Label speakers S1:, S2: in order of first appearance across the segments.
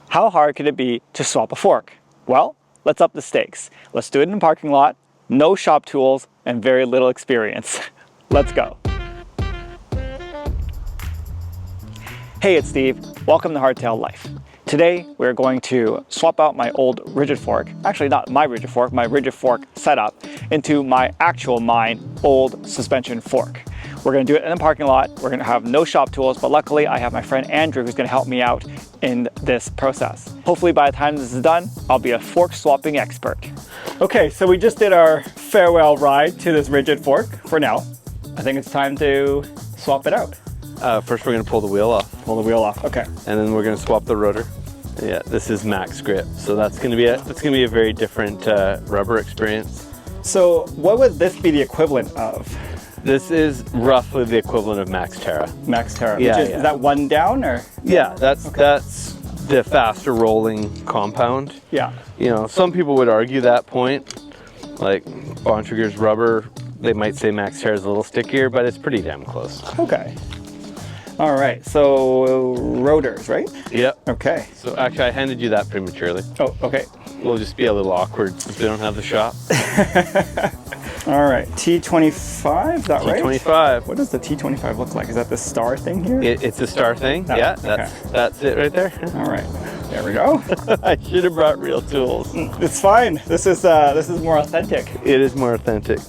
S1: How hard could it be to swap a fork? Well, let's up the stakes. Let's do it in a parking lot, no shop tools, and very little experience. Let's go. Hey, it's Steve. Welcome to Hardtail Life. Today, we're going to swap out my old rigid fork, actually not my rigid fork setup, into my old suspension fork. We're gonna do it in the parking lot. We're gonna have no shop tools, but luckily I have my friend Andrew who's gonna help me out in this process. Hopefully by the time this is done, I'll be a fork swapping expert. Okay, so we just did our farewell ride to this rigid fork for now. I think it's time to swap it out.
S2: First we're gonna pull the wheel off.
S1: Pull the wheel off, okay.
S2: And then we're gonna swap the rotor. Yeah, this is max grip, so that's gonna be a very different rubber experience.
S1: So what would this be the equivalent of?
S2: This is roughly the equivalent of Max Terra.
S1: Max Terra,
S2: yeah,
S1: is that one down or?
S2: Yeah, that's the faster rolling compound.
S1: Yeah.
S2: You know, some people would argue that point. Like Bontrager's rubber, they might say Max Terra is a little stickier, but it's pretty damn close.
S1: Okay. All right, so rotors, right?
S2: Yep.
S1: Okay.
S2: So actually I handed you that prematurely.
S1: Oh, okay.
S2: We'll just be a little awkward if we don't have the shop.
S1: All right, T25, is that right?
S2: T25.
S1: What does the T25 look like? Is that the star thing here?
S2: It's a star thing, yeah, that's it right there.
S1: All right, there we go.
S2: I should have brought real tools.
S1: It's fine, this is more authentic.
S2: It is more authentic.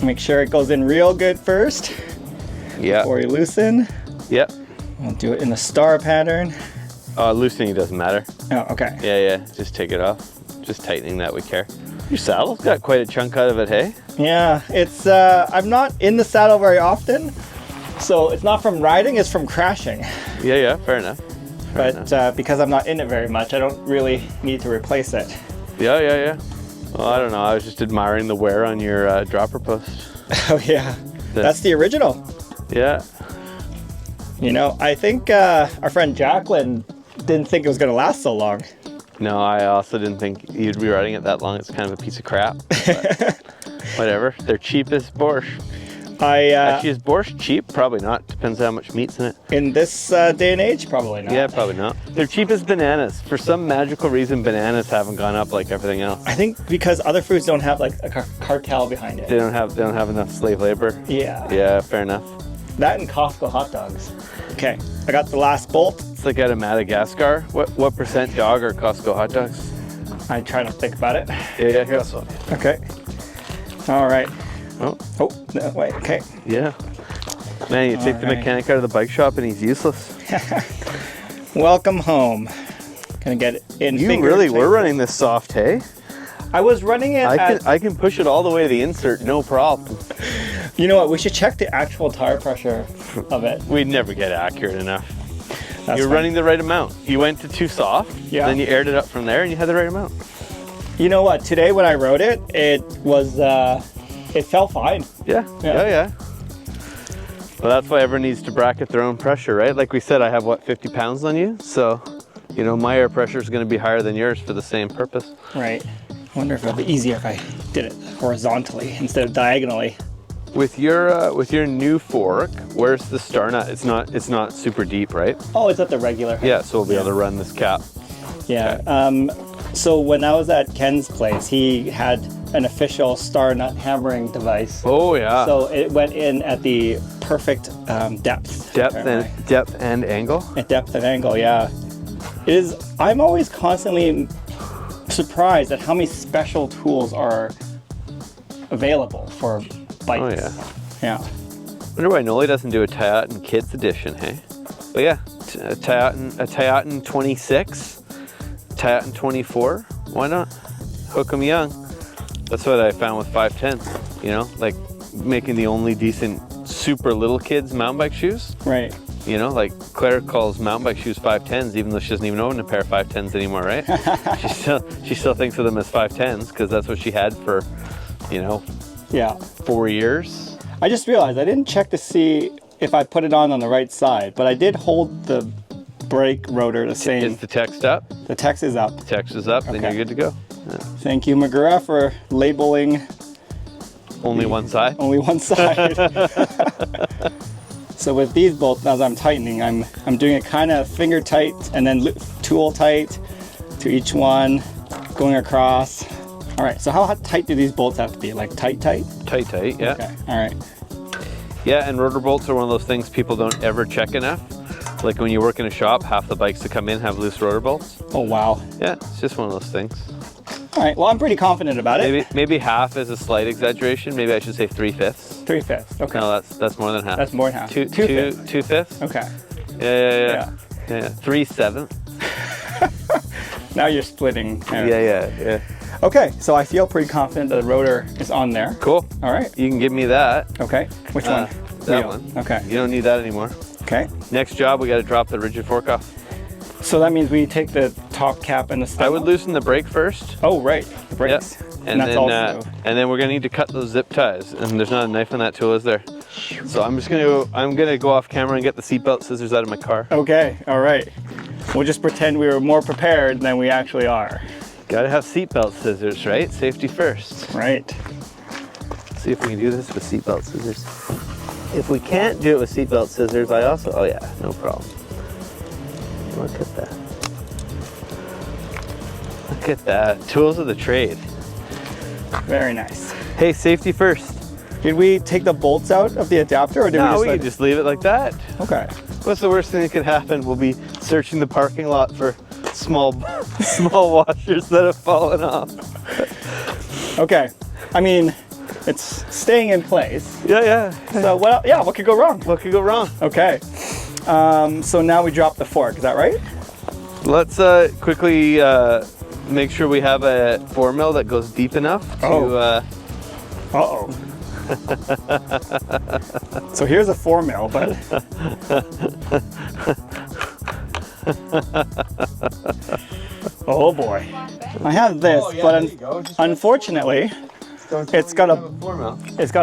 S1: Make sure it goes in real good first.
S2: Yeah.
S1: Before you loosen.
S2: Yep.
S1: We'll do it in the star pattern.
S2: Loosening doesn't matter.
S1: Oh, okay.
S2: Yeah, just take it off. Just tightening that we care. Your saddle's got quite a chunk out of it, hey?
S1: Yeah, it's, I'm not in the saddle very often, so it's not from riding, it's from crashing.
S2: Yeah, fair enough.
S1: But because I'm not in it very much, I don't really need to replace it.
S2: Yeah. Well, I don't know, I was just admiring the wear on your dropper post.
S1: Oh yeah, that's the original.
S2: Yeah.
S1: You know, I think our friend Jacqueline didn't think it was gonna last so long.
S2: No, I also didn't think you'd be riding it that long. It's kind of a piece of crap. Whatever. They're cheap as borscht. Actually, is borscht cheap? Probably not. Depends how much meat's in it.
S1: In this day and age, probably not.
S2: Yeah, probably not. They're cheap as bananas. For some magical reason, bananas haven't gone up like everything else.
S1: I think because other foods don't have like a cartel behind it.
S2: They don't have enough slave labor.
S1: Yeah.
S2: Yeah, fair enough.
S1: That and Costco hot dogs. Okay, I got the last bolt.
S2: It's like out of Madagascar. What percent dog are Costco hot dogs?
S1: I try not to think about it.
S2: Yeah, guess so.
S1: Okay. All right.
S2: Oh,
S1: no, wait, okay.
S2: Yeah. Man, you take the mechanic out of the bike shop and he's useless.
S1: Welcome home. Gonna get it in.
S2: You really were running this soft, hey?
S1: I was running it
S2: I can push it all the way to the insert, no problem.
S1: You know what, we should check the actual tire pressure of it.
S2: We'd never get accurate enough. You're
S1: fine.
S2: running the right amount. You went to too soft, then you aired it up from there and you had the right amount.
S1: You know what, today when I rode it, it was, it felt fine.
S2: Yeah. Well, that's why everyone needs to bracket their own pressure, right? Like we said, I have, 50 pounds on you? So, you know, my air pressure is going to be higher than yours for the same purpose.
S1: Right. I wonder if it would be easier if I did it horizontally instead of diagonally.
S2: With your new fork, where's the star nut? It's not super deep, right?
S1: Oh, it's at the regular.
S2: Yeah, so we'll be able to run this cap.
S1: Yeah. Okay. So when I was at Ken's place, he had an official star nut hammering device.
S2: Oh yeah.
S1: So it went in at the perfect depth.
S2: Depth and angle.
S1: At depth and angle, yeah. It is. I'm always constantly surprised at how many special tools are available for bikes.
S2: Oh yeah.
S1: Yeah.
S2: Wonder why Knolly doesn't do a Tyaughton Kids Edition, hey? But yeah, a Tyaughton 26, Tyaughton 24. Why not? Hook them young. That's what I found with 510s. You know, like making the only decent super little kids mountain bike shoes.
S1: Right.
S2: You know, like Claire calls mountain bike shoes 510s, even though she doesn't even own a pair of 510s anymore, right? she still thinks of them as 510s because that's what she had for, you know, 4 years.
S1: I just realized I didn't check to see if I put it on the right side, but I did hold the brake rotor the same.
S2: Is the text up?
S1: The text is up.
S2: The text is up, then you're good to go. Yeah.
S1: Thank you, McGrath, for labeling.
S2: Only one side?
S1: Only one side. So with these bolts, as I'm tightening, I'm doing it kind of finger tight and then tool tight to each one, going across. All right, so how tight do these bolts have to be? Like tight?
S2: Tight, yeah.
S1: Okay, all right.
S2: Yeah, and rotor bolts are one of those things people don't ever check enough. Like when you work in a shop, half the bikes that come in have loose rotor bolts.
S1: Oh, wow.
S2: Yeah, it's just one of those things.
S1: All right, well, I'm pretty confident about it.
S2: Maybe half is a slight exaggeration. Maybe I should say 3/5.
S1: 3/5, okay.
S2: No, that's more than half.
S1: That's more than half.
S2: 2/5?
S1: Okay.
S2: Yeah. 3/7.
S1: Now you're splitting.
S2: Yeah.
S1: Okay, so I feel pretty confident that the rotor is on there.
S2: Cool.
S1: All right.
S2: You can give me that.
S1: Okay, which one?
S2: That
S1: Wheel.
S2: one.
S1: Okay.
S2: You don't need that anymore.
S1: Okay.
S2: Next job, we got to drop the rigid fork off.
S1: So that means we take the top cap and the stem
S2: I would
S1: off?
S2: loosen the brake first.
S1: Oh, right, the brakes.
S2: Yep.
S1: And that's also...
S2: and then we're gonna need to cut those zip ties. And there's not a knife on that tool, is there? So I'm gonna go off camera and get the seatbelt scissors out of my car.
S1: Okay, all right. We'll just pretend we were more prepared than we actually are.
S2: Gotta have seatbelt scissors, right? Safety first.
S1: Right.
S2: Let's see if we can do this with seatbelt scissors. If we can't do it with seatbelt scissors, oh yeah, no problem. Look at that. Look at that. Tools of the trade.
S1: Very nice.
S2: Hey, safety first.
S1: Did we take the bolts out of the adapter, or did
S2: No,
S1: we
S2: we can just leave it like that.
S1: Okay.
S2: What's the worst thing that could happen? We'll be searching the parking lot for small washers that have fallen off.
S1: Okay. I mean, it's staying in place.
S2: Yeah.
S1: So what could go wrong?
S2: What could go wrong?
S1: Okay. So now we drop the fork, is that right?
S2: Let's quickly make sure we have a 4mm that goes deep enough to...
S1: Uh-oh. So here's a 4mm, but... Oh boy. I have this, but unfortunately, it's got a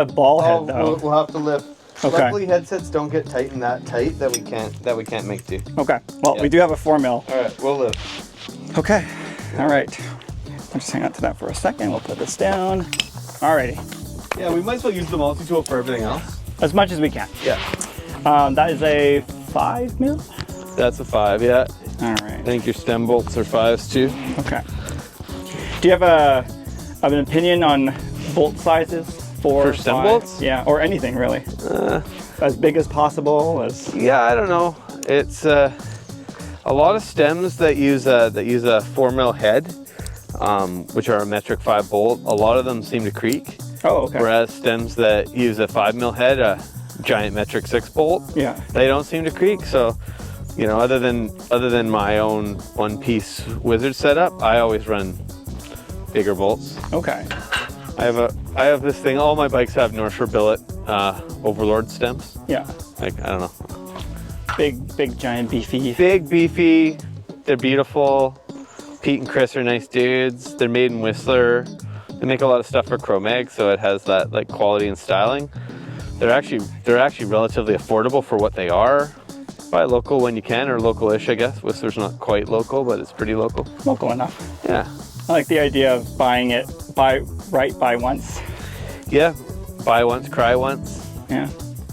S1: ball head though.
S2: We'll have to lift.
S1: Okay.
S2: Luckily, headsets don't get tightened that tight that we can't make do.
S1: Okay. Well, we do have a 4mm.
S2: All right, we'll live.
S1: Okay. All right. I'll just hang on to that for a second. We'll put this down. Alrighty.
S2: Yeah, we might as well use the multi-tool for everything else.
S1: As much as we can.
S2: Yeah.
S1: That is a 5mm?
S2: That's a 5, yeah.
S1: All
S2: I
S1: right.
S2: think your stem bolts are 5s too.
S1: Okay. Do you have an opinion on bolt sizes?
S2: For stem
S1: 5?
S2: bolts?
S1: Yeah, or anything really. As big as possible.
S2: Yeah, I don't know. It's a lot of stems that use a 4mm head, which are a metric 5 bolt. A lot of them seem to creak.
S1: Oh, okay.
S2: Whereas stems that use a 5mm head, a giant metric 6 bolt,
S1: Yeah.
S2: they don't seem to creak. So, you know, other than my own one-piece wizard setup, I always run bigger bolts.
S1: Okay.
S2: I have this thing. All my bikes have North Shore Billet Overlord stems.
S1: Yeah.
S2: Like, I don't know.
S1: Big, giant, beefy.
S2: Big, beefy. They're beautiful. Pete and Chris are nice dudes. They're made in Whistler. They make a lot of stuff for Cro-Mag, so it has that like quality and styling. They're actually relatively affordable for what they are. Buy local when you can, or local-ish, I guess. Whistler's not quite local, but it's pretty local.
S1: Local enough.
S2: Yeah.
S1: I like the idea of buying it, buy once.
S2: Yeah. Buy once, cry once.
S1: Yeah.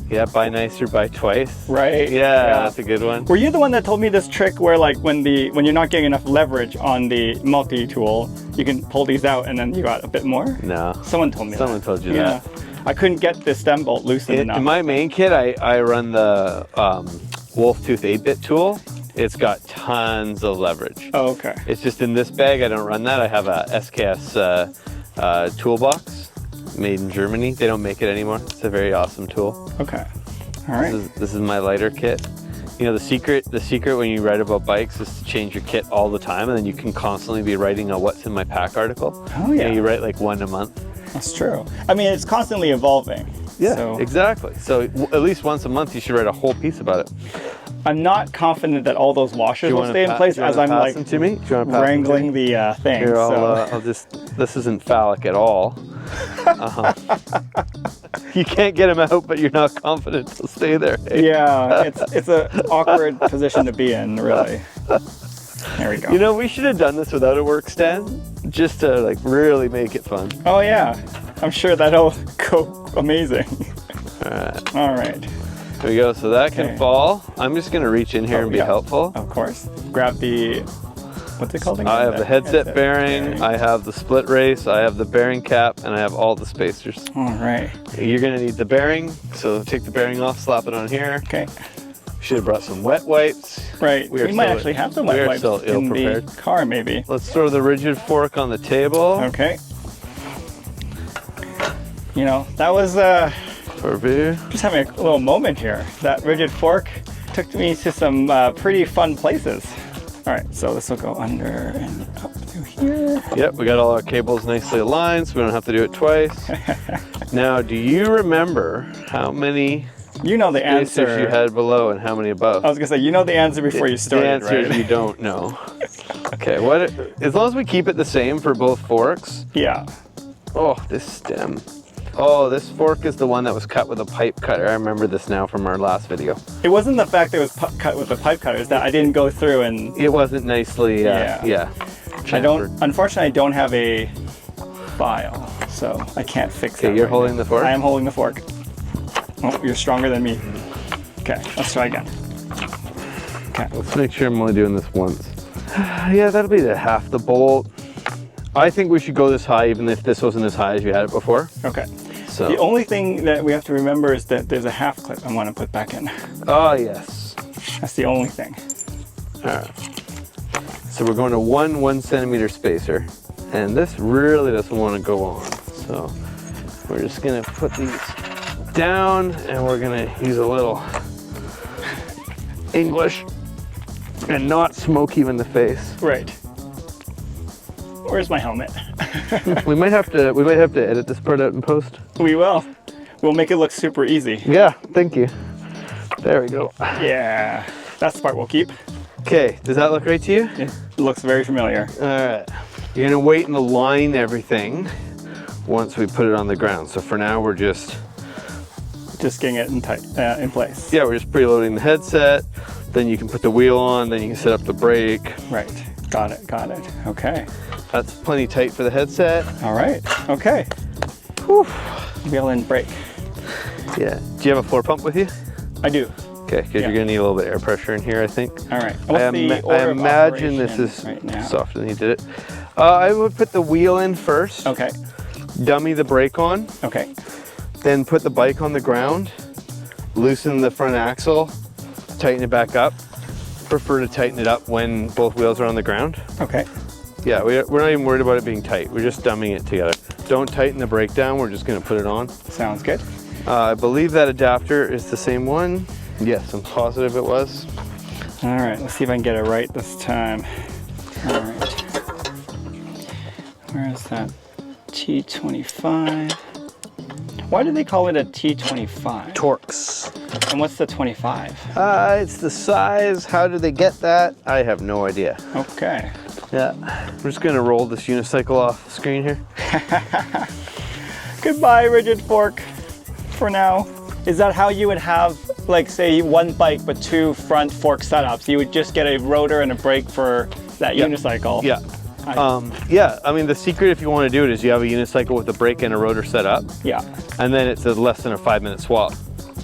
S2: Yeah, buy nicer, buy twice.
S1: Right.
S2: Yeah, that's a good one.
S1: Were you the one that told me this trick where like when you're not getting enough leverage on the multi-tool, you can pull these out and then you got a bit more?
S2: No.
S1: Someone told me
S2: Someone
S1: that.
S2: told you
S1: Yeah.
S2: that.
S1: I couldn't get the stem bolt loosened enough.
S2: In my main kit, I run the Wolf Tooth 8-bit tool. It's got tons of leverage.
S1: Oh, okay.
S2: It's just in this bag, I don't run that. I have a SKS toolbox made in Germany. They don't make it anymore. It's a very awesome tool.
S1: Okay. All right.
S2: This is my lighter kit. You know, the secret when you write about bikes is to change your kit all the time, and then you can constantly be writing a what's in my pack article.
S1: Oh yeah.
S2: You write like one a month.
S1: That's true. I mean, it's constantly evolving.
S2: Yeah,
S1: So
S2: exactly. So at least once a month you should write a whole piece about it.
S1: I'm not confident that all those washers will stay in place as I'm like
S2: to me? Do you want to
S1: wrangling the thing.
S2: Here,
S1: so.
S2: I'll just. This isn't phallic at all. You can't get them out, but you're not confident they'll stay there. Hey?
S1: Yeah, it's an awkward position to be in, really. There we go.
S2: You know, we should have done this without a work stand, just to like really make it fun.
S1: Oh yeah, I'm sure that'll go amazing.
S2: All right.
S1: All right.
S2: There we go. So that
S1: Okay.
S2: can fall. I'm just gonna reach in here and be
S1: yeah.
S2: helpful.
S1: Of course. Grab the What's it called again?
S2: I have the headset bearing, I have the split race, I have the bearing cap, and I have all the spacers.
S1: All right.
S2: You're gonna need the bearing, so take the bearing off, slap it on here.
S1: Okay.
S2: Should have brought some wet wipes.
S1: Right. We might actually have some wet wipes in the car, maybe.
S2: Let's throw the rigid fork on the table.
S1: Okay. You know, that was just having a little moment here. That rigid fork took me to some pretty fun places. All right, so this will go under and up through here.
S2: Yep, we got all our cables nicely aligned, so we don't have to do it twice. Now, do you remember how many
S1: you know the answer
S2: you had below and how many above?
S1: I was gonna say, you know the answer before you started,
S2: the answer
S1: right?
S2: is you don't know. Okay, as long as we keep it the same for both forks.
S1: Yeah.
S2: Oh, this stem. Oh, this fork is the one that was cut with a pipe cutter. I remember this now from our last video.
S1: It wasn't the fact that it was cut with a pipe cutter, it's that I didn't go through and...
S2: It wasn't nicely, yeah.
S1: Unfortunately, I don't have a file, so I can't fix it.
S2: Okay, you're holding the fork?
S1: I am holding the fork. Oh, you're stronger than me. Okay, let's try again. Okay.
S2: Let's make sure I'm only doing this once. Yeah, that'll be the half the bolt. I think we should go this high, even if this wasn't as high as you had it before.
S1: Okay.
S2: So
S1: the only thing that we have to remember is that there's a half clip I want to put back in.
S2: Oh, yes.
S1: That's the only thing.
S2: All right. So we're going to 1 centimeter spacer, and this really doesn't want to go on. So we're just going to put these down, and we're going to use a little English and not smoke you in the face.
S1: Right. Where's my helmet?
S2: we might have to edit this part out in post.
S1: We will. We'll make it look super easy.
S2: Yeah, thank you. There we go.
S1: Yeah, that's the part we'll keep.
S2: Okay, does that look right to you?
S1: It looks very familiar.
S2: All right. You're gonna wait and align everything once we put it on the ground. So for now, we're just
S1: getting it in place.
S2: Yeah, we're just preloading the headset. Then you can put the wheel on. Then you can set up the brake.
S1: Right. Got it. Okay.
S2: That's plenty tight for the headset.
S1: All right. Okay. Whew. Wheel and brake.
S2: Yeah. Do you have a floor pump with you?
S1: I do.
S2: Okay, because you're gonna need a little bit of air pressure in here, I think.
S1: All right.
S2: I imagine this is softer than you did it. I would put the wheel in first.
S1: Okay.
S2: Dummy the brake on.
S1: Okay.
S2: Then put the bike on the ground. Loosen the front axle. Tighten it back up. Prefer to tighten it up when both wheels are on the ground.
S1: Okay.
S2: Yeah, we're not even worried about it being tight. We're just dumbing it together. Don't tighten the brake down. We're just going to put it on.
S1: Sounds good.
S2: I believe that adapter is the same one. Yes, I'm positive it was.
S1: All right, let's see if I can get it right this time. All right. Where is that? T25. Why do they call it a T25?
S2: Torx.
S1: And what's the 25?
S2: It's the size. How did they get that? I have no idea.
S1: Okay.
S2: Yeah. I'm just going to roll this unicycle off the screen here.
S1: Goodbye, rigid fork, for now. Is that how you would have, like, say, one bike but two front fork setups? You would just get a rotor and a brake for that unicycle?
S2: Yeah. Yeah, I mean, the secret, if you want to do it, is you have a unicycle with a brake and a rotor set up.
S1: Yeah.
S2: And then it's a less than a 5-minute swap.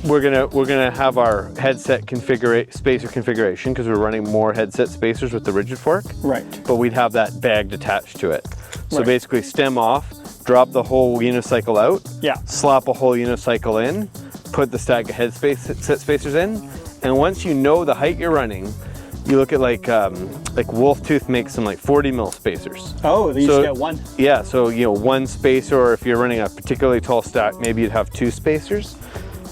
S2: We're gonna have our headset spacer configuration because we're running more headset spacers with the rigid fork.
S1: Right.
S2: But we'd have that bagged attached to it. So
S1: right.
S2: Basically, stem off, drop the whole unicycle out. Yeah. Slap a whole unicycle in, put the stack of set spacers in, and once you know the height you're running, you look at like Wolf Tooth makes some like 40 mil spacers.
S1: Oh, you just get one.
S2: Yeah, so one spacer, or if you're running a particularly tall stack, maybe you'd have 2 spacers.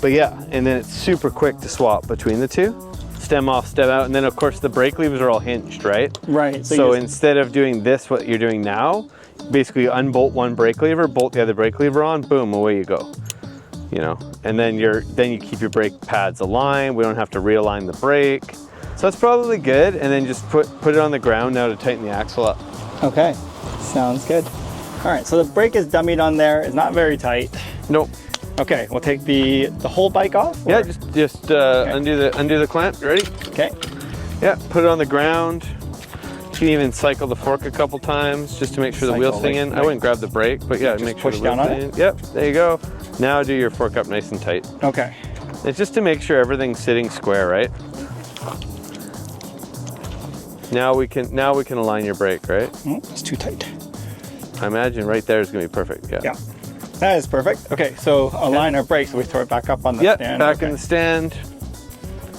S2: But yeah, and then it's super quick to swap between the two. Stem off, stem out, and then of course the brake levers are all hinged, right?
S1: Right.
S2: So instead of doing this, what you're doing now, basically unbolt one brake lever, bolt the other brake lever on, boom, away you go. And then you keep your brake pads aligned. We don't have to realign the brake. So that's probably good. And then just put it on the ground now to tighten the axle up. Okay.
S1: Sounds good. All right, so the brake is dummied on there. It's not very tight.
S2: Nope.
S1: Okay, we'll take the whole bike off?
S2: Or? Yeah, just okay. undo the clamp. Ready?
S1: Okay.
S2: Yeah, put it on the ground. You can even cycle the fork a couple times just to make sure the wheel's staying in. I wouldn't grab the brake, but yeah, make sure the wheel's staying in. Yep, there you go. Now do your fork up nice and tight.
S1: Okay.
S2: It's just to make sure everything's sitting square, right? Now we can align your brake, right?
S1: Oh, it's too tight.
S2: I imagine right there is gonna be perfect. Yeah.
S1: Yeah, that is perfect. Okay, so align our brakes. So we throw it back up on the stand.
S2: Yeah, back in the stand.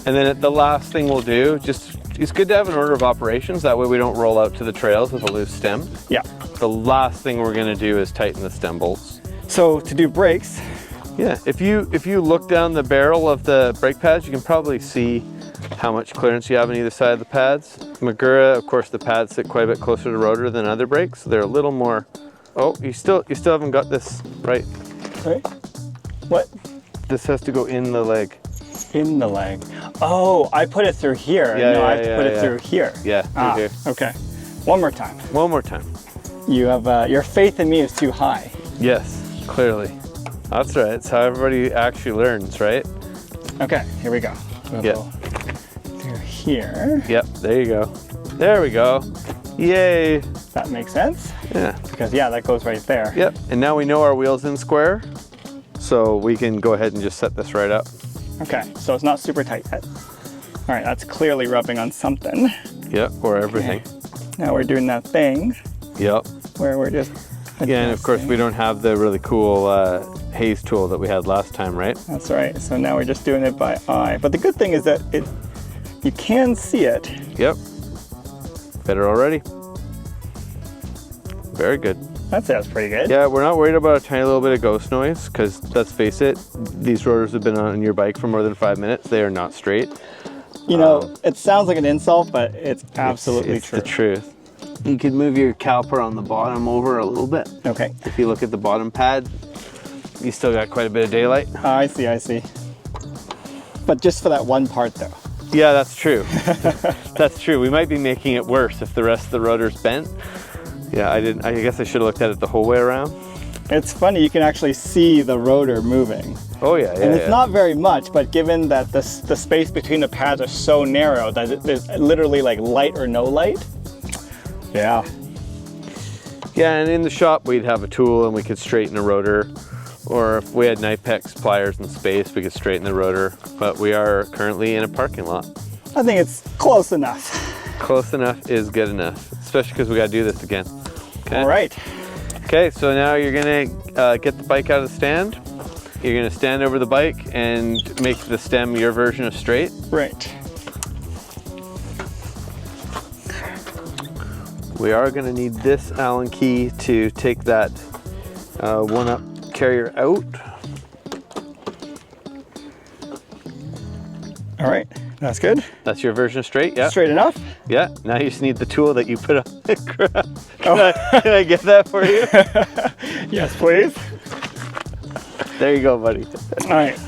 S2: And then the last thing we'll do, it's good to have an order of operations. That way we don't roll out to the trails with a loose stem.
S1: Yeah.
S2: The last thing we're gonna do is tighten the stem bolts.
S1: So to do brakes.
S2: Yeah, if you look down the barrel of the brake pads, you can probably see how much clearance you have on either side of the pads. Magura, of course, the pads sit quite a bit closer to rotor than other brakes. So they're a little more. Oh, you still haven't got this right.
S1: Right? What?
S2: This has to go in the leg.
S1: In the leg. Oh, I put it through here.
S2: Yeah,
S1: no,
S2: yeah,
S1: I have to put it
S2: yeah.
S1: through here.
S2: Yeah, through here.
S1: Okay. One more time.
S2: One more time.
S1: You have your faith in me is too high.
S2: Yes, clearly. That's right. It's how everybody actually learns, right?
S1: Okay, here we go. We'll
S2: Yeah.
S1: go through here.
S2: Yep, there you go. There we go. Yay.
S1: That makes sense.
S2: Yeah.
S1: Because yeah, that goes right there.
S2: Yep. And now we know our wheel's in square, so we can go ahead and just set this right up.
S1: Okay, so it's not super tight yet. All right, that's clearly rubbing on something.
S2: Yep, or everything.
S1: Now we're doing that thing
S2: Yep.
S1: where we're just
S2: Yeah, and of course we don't have the really cool haze tool that we had last time, right?
S1: That's right. So now we're just doing it by eye. But the good thing is that you can see it.
S2: Yep. Better already. Very good.
S1: That sounds pretty good.
S2: Yeah, we're not worried about a tiny little bit of ghost noise because let's face it, these rotors have been on your bike for more than 5 minutes. They are not straight.
S1: You know, it sounds like an insult, but it's absolutely
S2: it's
S1: true.
S2: the truth. You could move your caliper on the bottom over a little bit.
S1: Okay.
S2: If you look at the bottom pad, you still got quite a bit of daylight.
S1: I see, I see. But just for that one part though.
S2: Yeah, that's true. That's true. We might be making it worse if the rest of the rotor's bent. Yeah, I guess I should have looked at it the whole way around.
S1: It's funny, you can actually see the rotor moving.
S2: Oh yeah, yeah.
S1: And it's not very much, but given that the space between the pads are so narrow that there's literally like light or no light. Yeah.
S2: Yeah, and in the shop we'd have a tool and we could straighten a rotor. Or if we had Knipex pliers in space, we could straighten the rotor. But we are currently in a parking lot.
S1: I think it's close enough.
S2: Close enough is good enough, especially because we got to do this again. Okay.
S1: All right.
S2: Okay, so now you're gonna get the bike out of the stand. You're gonna stand over the bike and make the stem your version of straight.
S1: Right.
S2: We are gonna need this Allen key to take that one-up carrier out.
S1: All right, that's good.
S2: That's your version of straight, yeah?
S1: Straight enough?
S2: Yeah, now you just need the tool that you put on the ground. Can I get that for you?
S1: Yes, please.
S2: There you go, buddy.
S1: All right,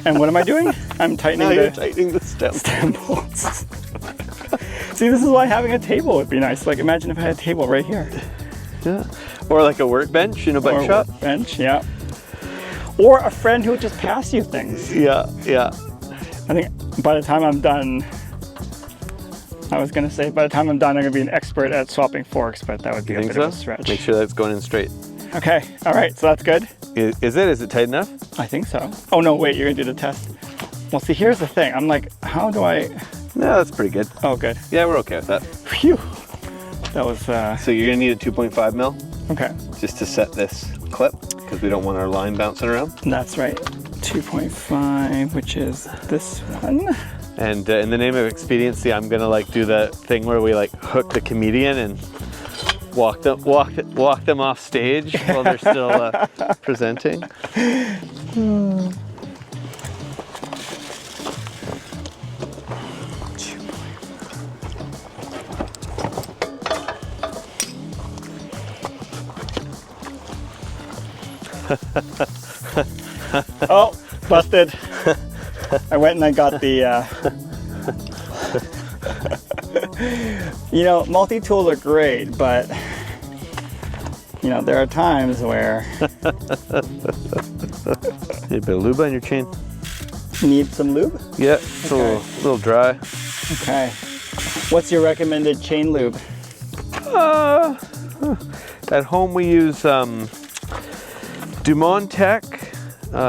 S1: and what am I doing? I'm tightening
S2: You're tightening the stem.
S1: stem bolts. See, this is why having a table would be nice. Like, imagine if I had a table right here.
S2: Yeah. Or like a workbench in a bike
S1: Or a
S2: shop.
S1: workbench, yeah. Or a friend who would just pass you things.
S2: Yeah, yeah.
S1: I think by the time I'm done, I was gonna say by the time I'm done, I'm gonna be an expert at swapping forks, but that would be a bit of a stretch.
S2: Make sure that's going in straight.
S1: Okay, all right, so that's good.
S2: Is it? Is it tight enough?
S1: I think so. Oh no, wait, you're gonna do the test. Well, see, here's the thing. I'm like, how do I?
S2: No, that's pretty good.
S1: Oh, good.
S2: Yeah, we're okay with that.
S1: Phew. That was,
S2: So you're gonna need a 2.5 mil
S1: okay.
S2: just to set this clip because we don't want our line bouncing around.
S1: That's right. 2.5, which is this one.
S2: And in the name of expediency, I'm gonna like do the thing where we like hook the comedian and walk them off stage while they're still presenting.
S1: Oh, busted. I went and I got the, you know, multi-tools are great, but, you know, there are times where
S2: You bit of lube on your chain.
S1: you need some lube.
S2: Yeah, it's
S1: Okay.
S2: a little dry.
S1: Okay. What's your recommended chain lube?
S2: At home we use Dumont Tech.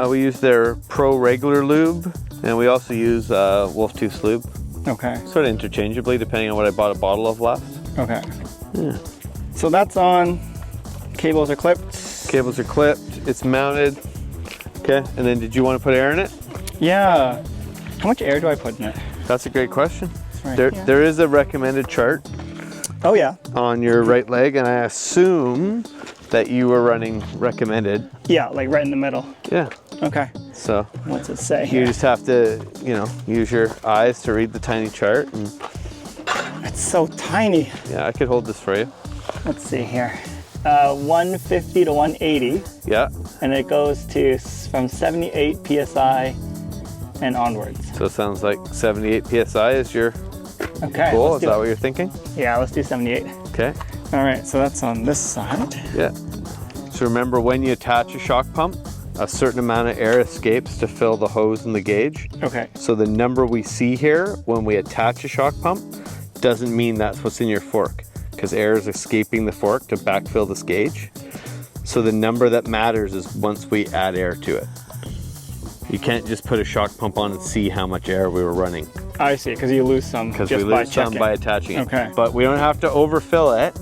S2: We use their Pro Regular Lube, and we also use Wolf Tooth Lube.
S1: Okay.
S2: Sort of interchangeably, depending on what I bought a bottle of last.
S1: Okay.
S2: Yeah.
S1: So that's on. Cables are clipped.
S2: Cables are clipped. It's mounted. Okay. And then did you want to put air in it?
S1: Yeah. How much air do I put in it?
S2: That's a great question.
S1: Right
S2: There is a recommended chart
S1: Oh yeah.
S2: on your right leg, and I assume that you were running recommended.
S1: Yeah, like right in the middle.
S2: Yeah.
S1: Okay.
S2: So
S1: What's it say
S2: you
S1: here?
S2: just have to, you know, use your eyes to read the tiny chart. And
S1: It's so tiny.
S2: yeah, I could hold this for you.
S1: Let's see here. 150 to 180,
S2: Yeah.
S1: and it goes to from 78 psi and onwards.
S2: So it sounds like 78 psi is your
S1: Okay.
S2: goal.
S1: Let's
S2: Is
S1: do
S2: that
S1: it.
S2: what you're thinking?
S1: Yeah, let's do 78.
S2: Okay.
S1: All right, so that's on this side.
S2: Yeah. So remember, when you attach a shock pump, a certain amount of air escapes to fill the hose and the gauge.
S1: Okay.
S2: So the number we see here when we attach a shock pump doesn't mean that's what's in your fork, because air is escaping the fork to backfill this gauge. So the number that matters is once we add air to it. You can't just put a shock pump on and see how much air we were running,
S1: I see, because you lose some
S2: because
S1: just
S2: we
S1: by
S2: lose some
S1: checking.
S2: by attaching it.
S1: Okay.
S2: But we don't have to overfill it,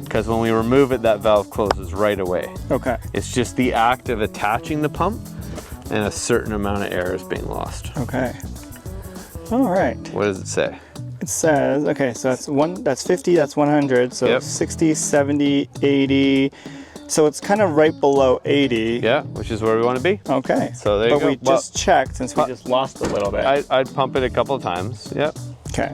S2: because when we remove it, that valve closes right away.
S1: Okay.
S2: It's just the act of attaching the pump, and a certain amount of air is being lost.
S1: Okay. All right.
S2: What does it say?
S1: It says, okay, so that's 50, that's 100, so
S2: Yep.
S1: 60, 70, 80. So it's kind of right below 80.
S2: Yeah, which is where we want to be.
S1: Okay.
S2: So there you
S1: but
S2: go.
S1: we just checked since we just lost a little bit.
S2: I'd pump it a couple of times. Yep.
S1: Okay.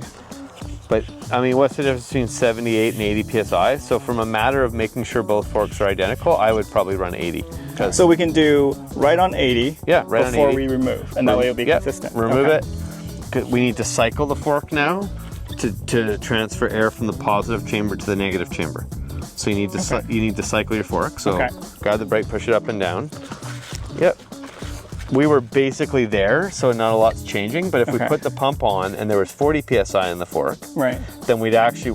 S2: But I mean, what's the difference between 78 and 80 psi? So from a matter of making sure both forks are identical, I would probably run 80.
S1: So we can do right on 80
S2: Yeah, right on
S1: before
S2: 80.
S1: we remove, and that way it'll be
S2: Yeah,
S1: consistent.
S2: Remove
S1: Okay.
S2: it. 'Cause we need to cycle the fork now to transfer air from the positive chamber to the negative chamber. So you need to you need to cycle your fork. So
S1: Okay.
S2: grab the brake, push it up and down. Yep. We were basically there, so not a lot's changing. But if we
S1: Okay.
S2: put the pump on and there was 40 psi in the fork,
S1: Right.
S2: then we'd actually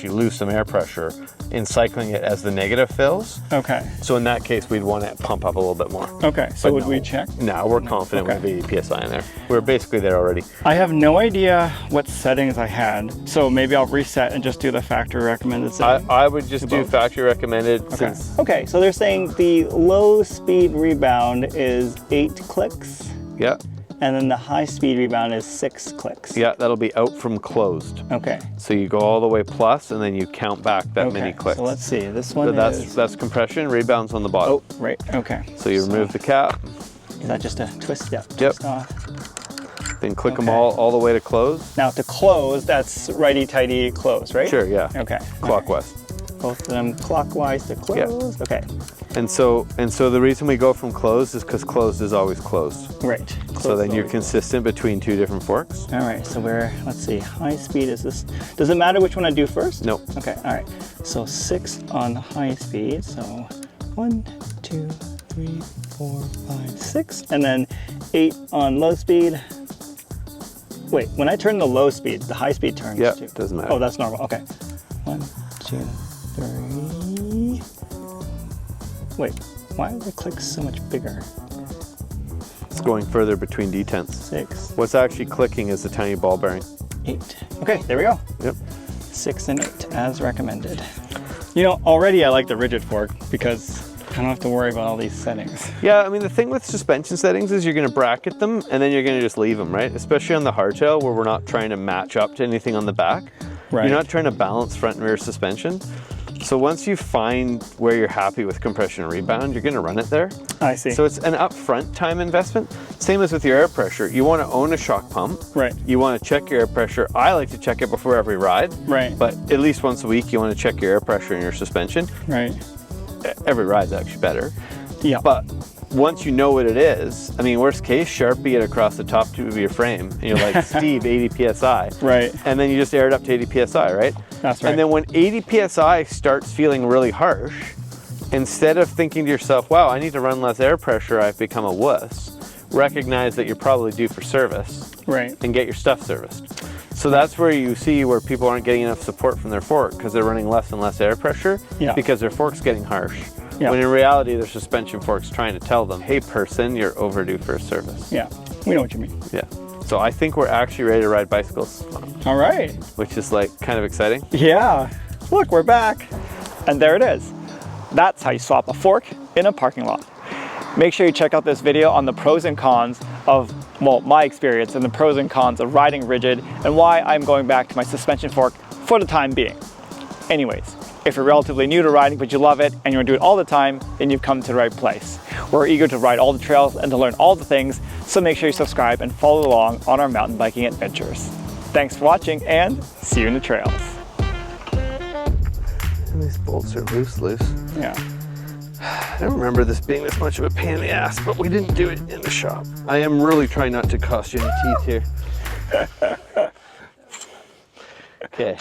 S2: lose some air pressure in cycling it as the negative fills.
S1: Okay.
S2: So in that case, we'd want to pump up a little bit more.
S1: Okay. So
S2: But
S1: would
S2: no.
S1: we check?
S2: No, we're confident
S1: Okay.
S2: with 80 psi in there. We're basically there already.
S1: I have no idea what settings I had, so maybe I'll reset and just do the factory recommended setting.
S2: I would just do
S1: both.
S2: factory recommended
S1: Okay.
S2: since
S1: Okay, so they're saying the low speed rebound is 8 clicks,
S2: yeah,
S1: and then the high speed rebound is 6 clicks.
S2: yeah, that'll be out from closed.
S1: Okay.
S2: So you go all the way plus and then you count back that
S1: Okay.
S2: many clicks.
S1: So let's see. This one
S2: So
S1: is.
S2: that's compression, rebounds on the bottom.
S1: Oh, right. Okay.
S2: So you remove the cap,
S1: Is that just a twist? Yeah.
S2: Yep.
S1: Twist off.
S2: then click them
S1: Okay.
S2: all the way to close.
S1: Now to close, that's righty tighty close, right?
S2: Sure, yeah.
S1: Okay.
S2: Clockwise.
S1: Both of them clockwise to close. Okay.
S2: And so the reason we go from closed is because closed is always closed.
S1: Right.
S2: So
S1: Close
S2: then you're
S1: always.
S2: consistent between two different forks.
S1: All right. So let's see. High speed is this. Does it matter which one I do first?
S2: Nope.
S1: Okay. All right. So 6 on high speed. So 1, 2, 3, 4, 5, 6, and then 8 on low speed. Wait, when I turn the low speed, the high speed turns
S2: Yeah,
S1: too.
S2: doesn't matter.
S1: Oh, that's normal. Okay. 1, 2, 3. Wait, why are the clicks so much bigger?
S2: It's going further between detents.
S1: 6,
S2: What's actually clicking is the tiny ball bearing.
S1: 8. Okay, there we go.
S2: Yep.
S1: 6 and 8 as recommended. You know, already I like the rigid fork because I don't have to worry about all these settings.
S2: Yeah, I mean, the thing with suspension settings is you're going to bracket them and then you're going to just leave them, right? Especially on the hardtail where we're not trying to match up to anything on the back.
S1: Right.
S2: You're not trying to balance front and rear suspension. So once you find where you're happy with compression and rebound, you're going to run it there.
S1: I see.
S2: So it's an upfront time investment. Same as with your air pressure. You want to own a shock pump.
S1: Right.
S2: You want to check your air pressure. I like to check it before every ride.
S1: Right.
S2: But at least once a week, you want to check your air pressure and your suspension.
S1: Right.
S2: Every ride's actually better.
S1: Yeah.
S2: But once you know what it is, I mean, worst case, Sharpie it across the top tube of your frame. And you're like, Steve, 80 PSI.
S1: Right.
S2: And then you just air it up to 80 PSI, right?
S1: That's right.
S2: And then when 80 PSI starts feeling really harsh, instead of thinking to yourself, wow, I need to run less air pressure, I've become a wuss, recognize that you're probably due for service
S1: Right.
S2: and get your stuff serviced. So that's where you see where people aren't getting enough support from their fork because they're running less and less air pressure
S1: Yeah.
S2: because their fork's getting harsh.
S1: Yeah.
S2: When in reality, their suspension fork's trying to tell them, hey person, you're overdue for a service.
S1: Yeah. We know what you mean.
S2: Yeah. So I think we're actually ready to ride bicycles,
S1: All right.
S2: which is like kind of exciting.
S1: Yeah. Look, we're back. And there it is. That's how you swap a fork in a parking lot. Make sure you check out this video on the pros and cons of, well, my experience and the pros and cons of riding rigid and why I'm going back to my suspension fork for the time being. Anyways, if you're relatively new to riding but you love it and you want to do it all the time, then you've come to the right place. We're eager to ride all the trails and to learn all the things, so make sure you subscribe and follow along on our mountain biking adventures. Thanks for watching and see you in the trails.
S2: And these bolts are loose.
S1: Yeah.
S2: I don't remember this being this much of a pain in the ass, but we didn't do it in the shop. I am really trying not to cost you any teeth here. Okay.